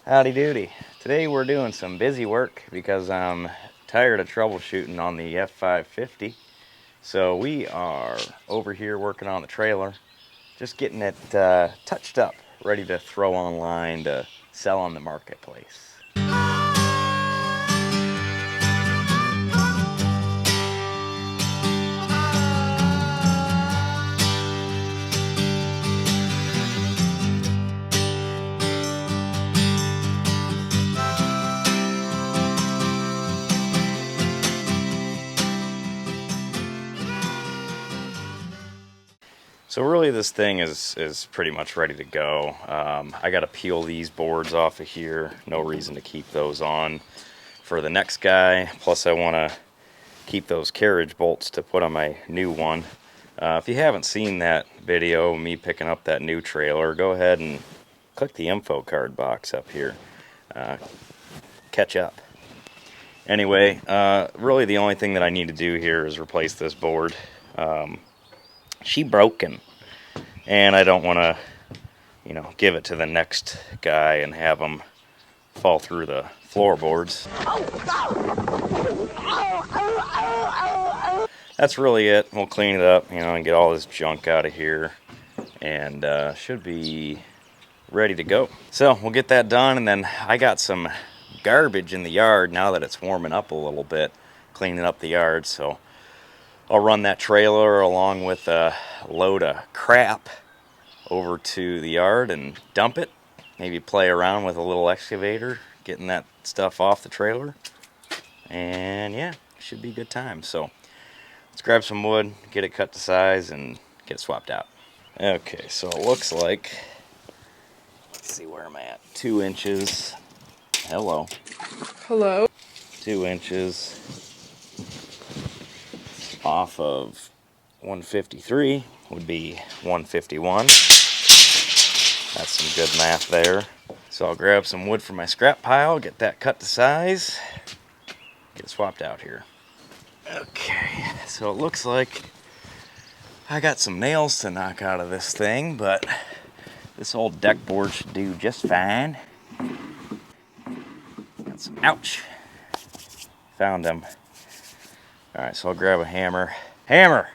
Howdy doody. Today we're doing some busy work because I'm tired of troubleshooting on the F550. So we are over here working on the trailer, just getting it touched up, ready to throw online to sell on the marketplace. So really this thing is pretty much ready to go. I got to peel these boards off of here. No reason to keep those on for the next guy. Plus I want to keep those carriage bolts to put on my new one. If you haven't seen that video of me picking up that new trailer, go ahead and click the info card box up here. Catch up. Anyway, really the only thing that I need to do here is replace this board. She broken, and I don't want to, give it to the next guy and have him fall through the floorboards. That's really it. We'll clean it up, and get all this junk out of here, and should be ready to go. So we'll get that done, and then I got some garbage in the yard now that it's warming up a little bit, cleaning up the yard. So I'll run that trailer along with a load of crap over to the yard and dump it. Maybe play around with a little excavator, getting that stuff off the trailer. And yeah, should be a good time. So let's grab some wood, get it cut to size, and get it swapped out. Okay, so it looks like, let's see where I'm at. 2 inches. Hello. 2 inches. Off of 153 would be 151. That's some good math there. So I'll grab some wood from my scrap pile, get that cut to size, get it swapped out here. Okay, so it looks like I got some nails to knock out of this thing, but this old deck board should do just fine. Got some, ouch, found them. Alright, so I'll grab a hammer. Hammer!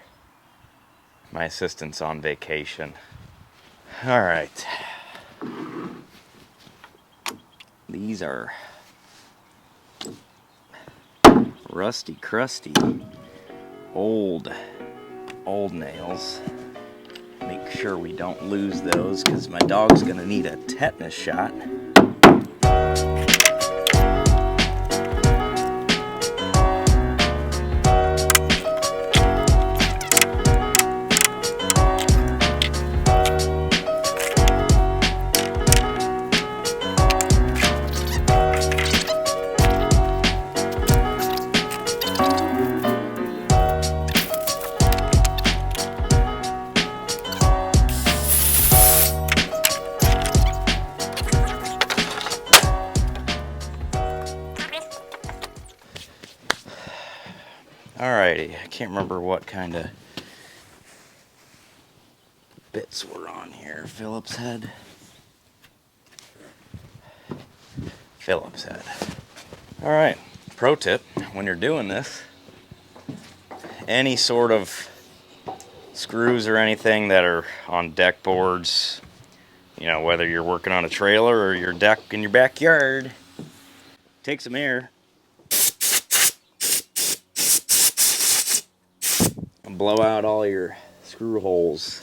My assistant's on vacation. Alright. These are rusty, crusty, old nails. Make sure we don't lose those, because my dog's gonna need a tetanus shot. Alrighty, I can't remember what kind of bits were on here. Phillips head. Alright, pro tip, when you're doing this, any sort of screws or anything that are on deck boards, whether you're working on a trailer or your deck in your backyard, take some air and blow out all your screw holes,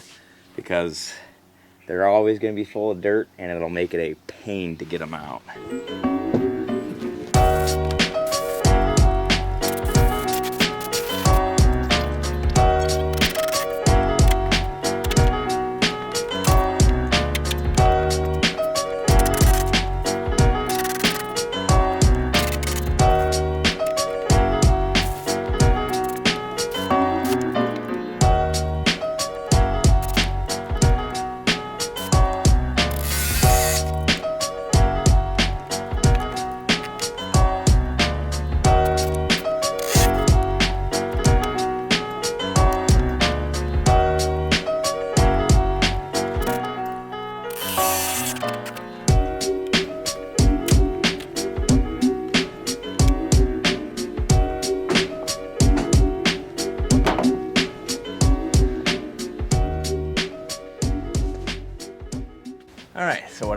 because they're always going to be full of dirt and it'll make it a pain to get them out.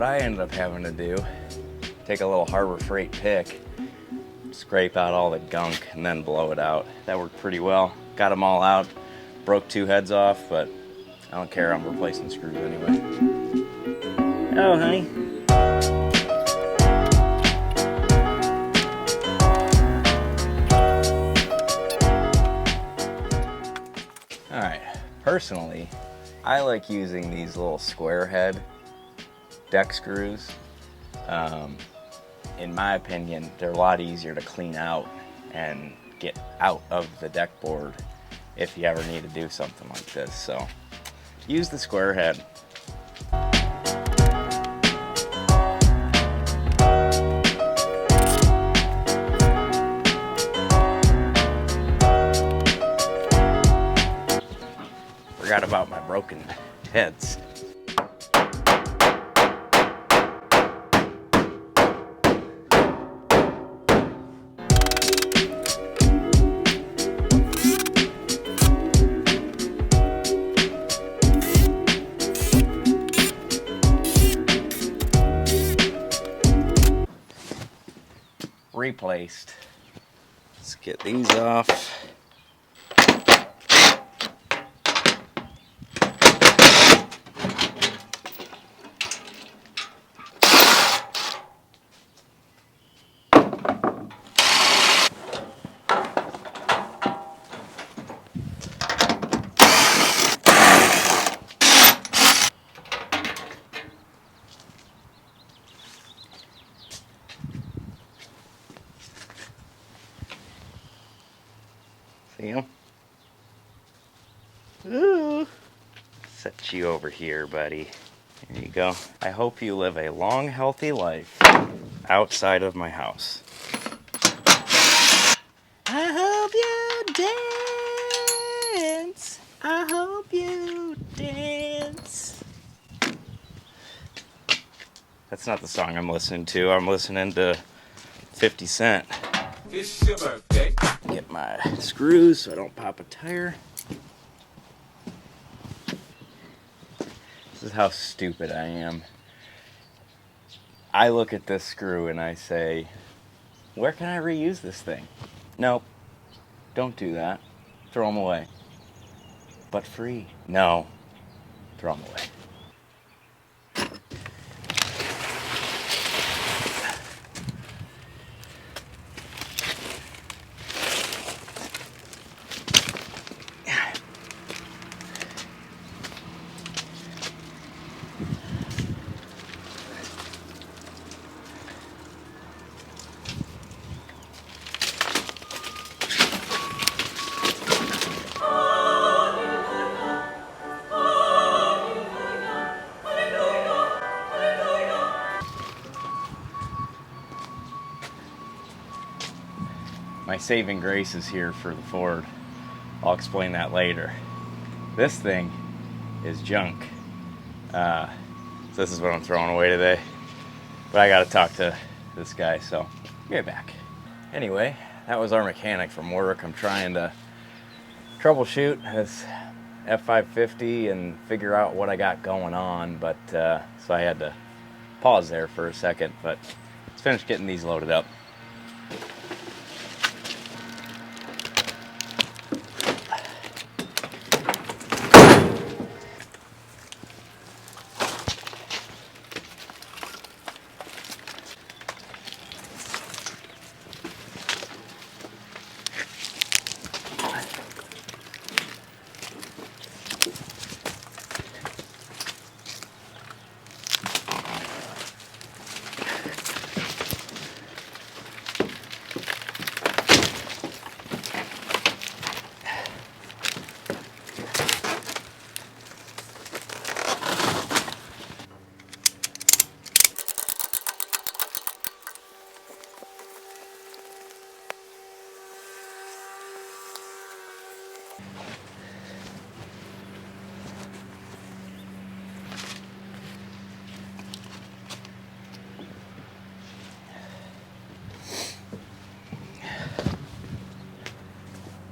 what I ended up having to do, take a little Harbor Freight pick, scrape out all the gunk, and then blow it out. That worked pretty well. Got them all out, broke 2 heads off, but I don't care, I'm replacing screws anyway. Oh, honey. Alright, personally, I like using these little square head deck screws. In my opinion, they're a lot easier to clean out and get out of the deck board if you ever need to do something like this. So use the square head. Forgot about my broken heads. Replaced. Let's get these off. See him? Ooh. Set you over here, buddy. There you go. I hope you live a long, healthy life outside of my house. I hope you dance. I hope you dance. That's not the song I'm listening to. I'm listening to 50 Cent. It's your birthday. Get my screws so I don't pop a tire. This is how stupid I am. I look at this screw and I say, where can I reuse this thing? Nope, don't do that. Throw them away. But free. No, throw them away. My saving grace is here for the Ford. I'll explain that later. This thing is junk. So this is what I'm throwing away today. But I gotta talk to this guy, so be right back. Anyway, that was our mechanic from work. I'm trying to troubleshoot this F550 and figure out what I got going on, but so I had to pause there for a second, but let's finish getting these loaded up.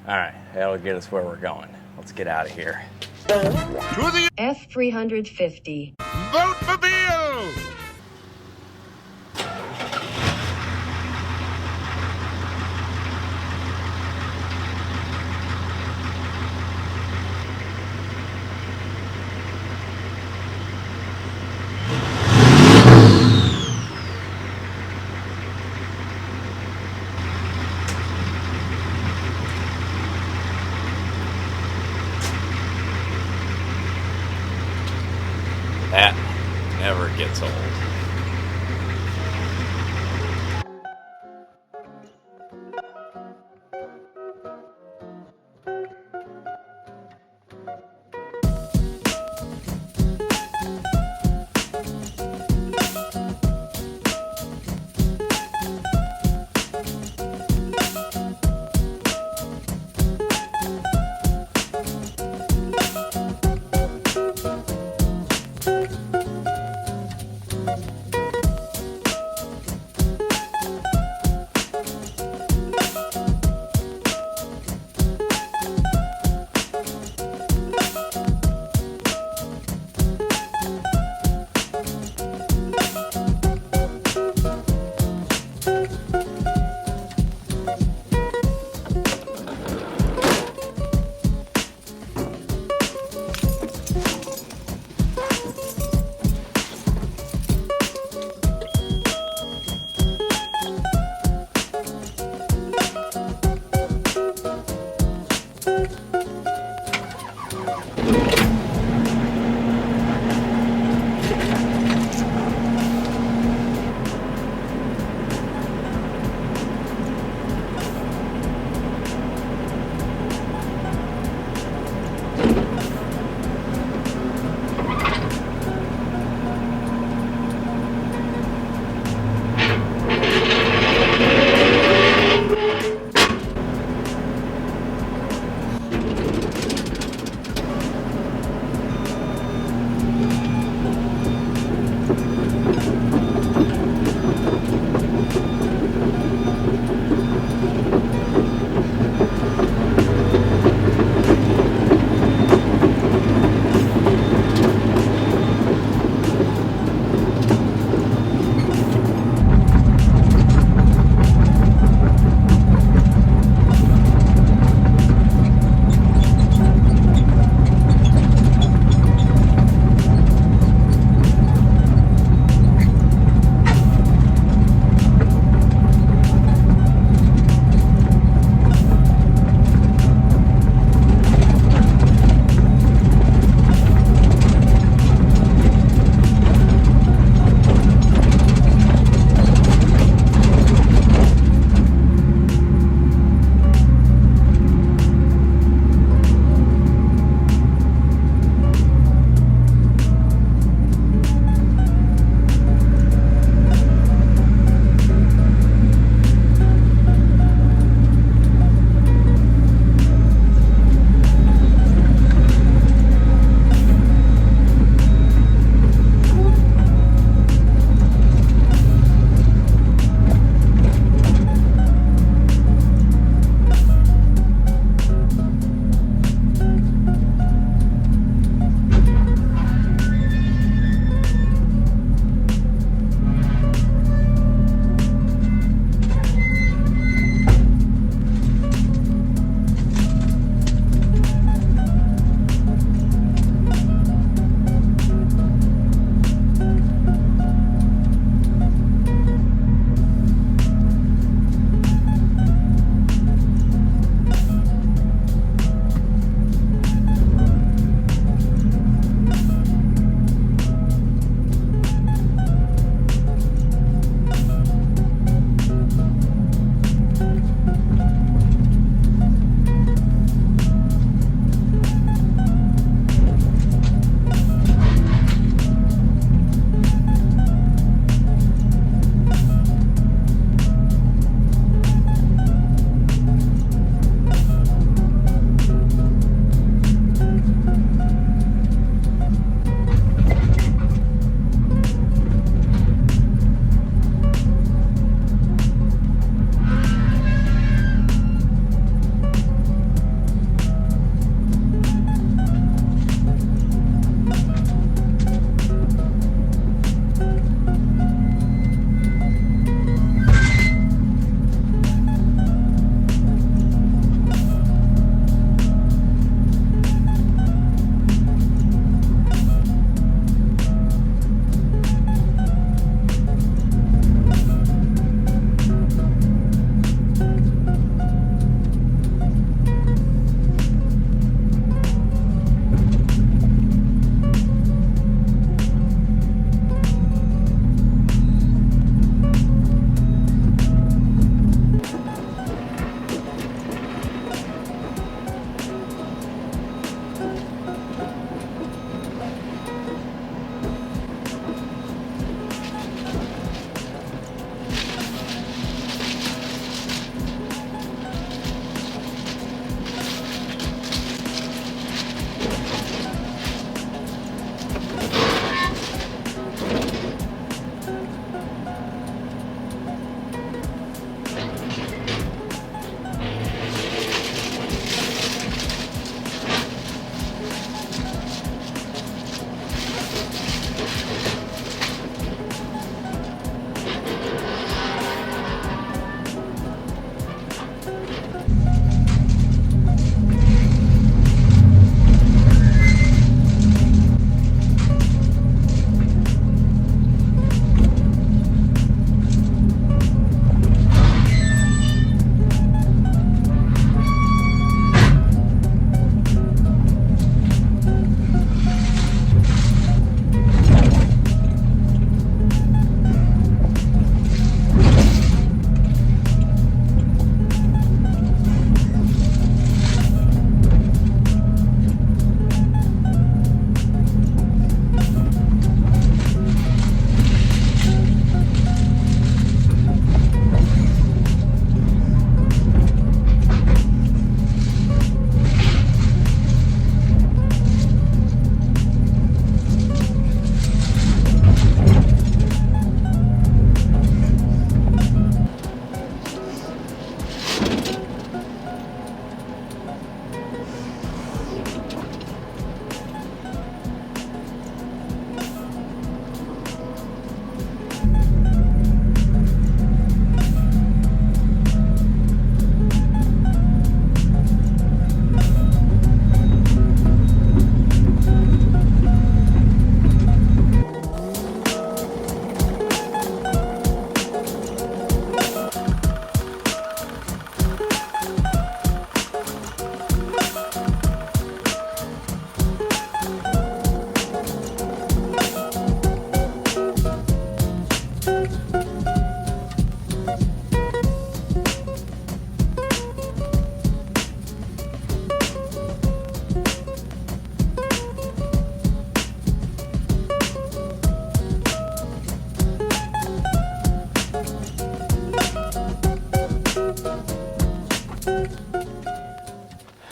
All right, that'll get us where we're going. Let's get out of here. To the F350. vote for Bill!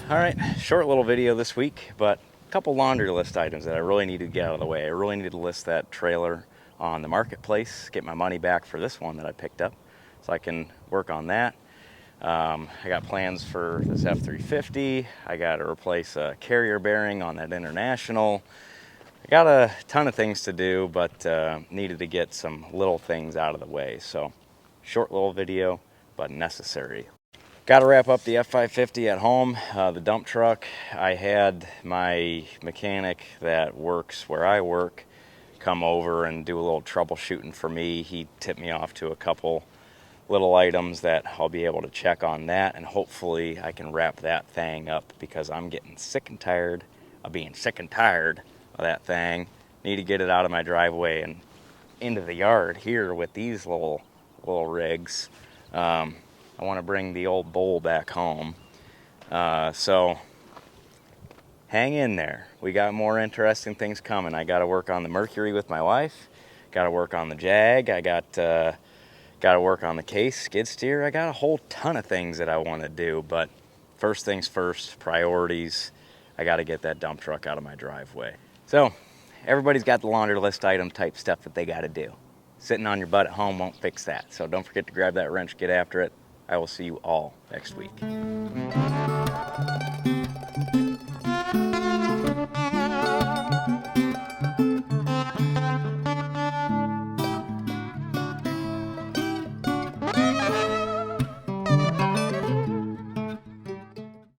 All right, short little video this week, but a couple laundry list items that I really need to get out of the way. I really need to list that trailer on the marketplace, get my money back for this one that I picked up, so I can work on that. I got plans for this F-350. I got to replace a carrier bearing on that International. I got a ton of things to do, but needed to get some little things out of the way. So short little video, but necessary. Got to wrap up the F550 at home, the dump truck. I had my mechanic that works where I work come over and do a little troubleshooting for me. He tipped me off to a couple little items that I'll be able to check on that, and hopefully I can wrap that thing up because I'm getting sick and tired of being sick and tired of that thing. Need to get it out of my driveway and into the yard here with these little rigs. I want to bring the old bowl back home. So hang in there. We got more interesting things coming. I got to work on the Mercury with my wife. Got to work on the Jag. I got to work on the case, skid steer. I got a whole ton of things that I want to do. But first things first, priorities. I got to get that dump truck out of my driveway. So everybody's got the laundry list item type stuff that they got to do. Sitting on your butt at home won't fix that. So don't forget to grab that wrench, get after it. I will see you all next week.